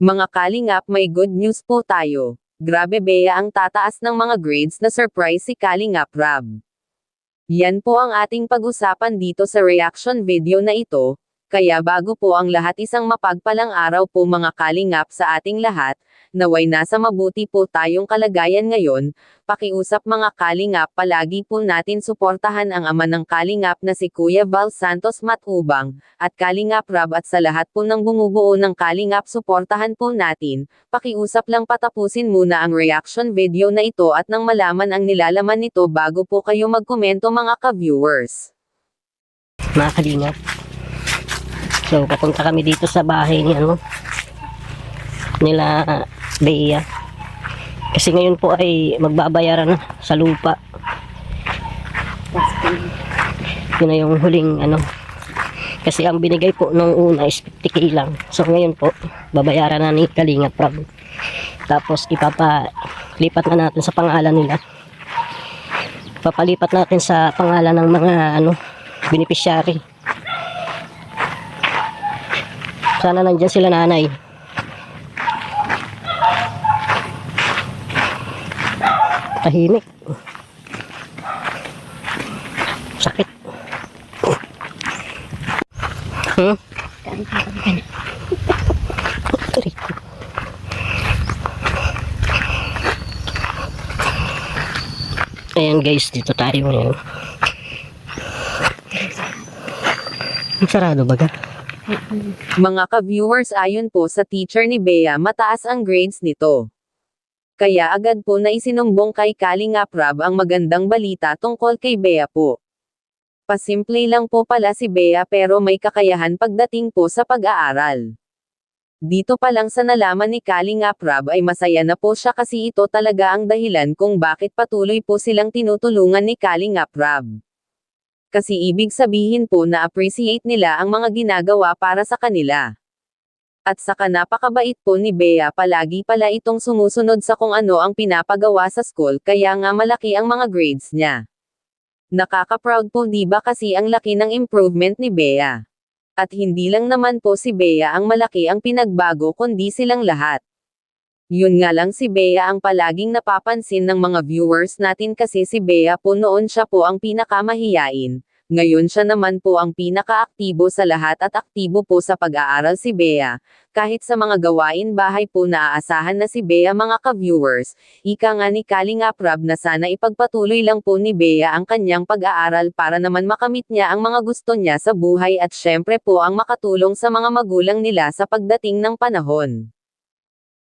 Mga kalingap, may good news po tayo. Grabe Bea, ang tataas ng mga grades na surprise si Kalingap Rab. Yan po ang ating pag-usapan dito sa reaction video na ito. Kaya bago po ang lahat, isang mapagpalang araw po mga kalingap sa ating lahat, naway nasa mabuti po tayong kalagayan ngayon. Pakiusap mga kalingap, palagi po natin suportahan ang ama ng kalingap na si Kuya Val Santos Matubang, at Kalingap Rab, at sa lahat po ng bumubuo ng kalingap, suportahan po natin. Pakiusap lang patapusin muna ang reaction video na ito at nang malaman ang nilalaman nito bago po kayo magkomento mga ka-viewers. Mga kalingap, so papunta kami dito sa bahay ni nila Bea, kasi ngayon po ay magbabayaran na sa lupa. Yun na yung huling kasi ang binigay po nung una is 50k lang, so ngayon po babayaran na ni Kalingap Rab, tapos ipapalipat na natin sa pangalan nila, papalipat natin sa pangalan ng mga beneficiary. Sana nandyan sila nanay. Tahimik. Sakit. Ayan guys, dito tayo ngayon. Sarado baga? Mga ka-viewers, ayon po sa teacher ni Bea, mataas ang grades nito. Kaya agad po na isinumbong kay Kalingap Rab ang magandang balita tungkol kay Bea po. Pasimple lang po pala si Bea pero may kakayahan pagdating po sa pag-aaral. Dito pa lang sa nalaman ni Kalingap Rab ay masaya na po siya, kasi ito talaga ang dahilan kung bakit patuloy po silang tinutulungan ni Kalingap Rab. Kasi ibig sabihin po na appreciate nila ang mga ginagawa para sa kanila. At saka napakabait po ni Bea, palagi pala itong sumusunod sa kung ano ang pinapagawa sa school, kaya nga malaki ang mga grades niya. Nakaka-proud po diba, kasi ang laki ng improvement ni Bea. At hindi lang naman po si Bea ang malaki ang pinagbago, kundi silang lahat. Yun nga lang, si Bea ang palaging napapansin ng mga viewers natin, kasi si Bea po noon siya po ang pinakamahiyain. Ngayon siya naman po ang pinaka-aktibo sa lahat, at aktibo po sa pag-aaral si Bea. Kahit sa mga gawain bahay po naaasahan na si Bea mga ka-viewers. Ika nga ni Kalingap Rab na sana ipagpatuloy lang po ni Bea ang kanyang pag-aaral para naman makamit niya ang mga gusto niya sa buhay, at syempre po ang makatulong sa mga magulang nila sa pagdating ng panahon.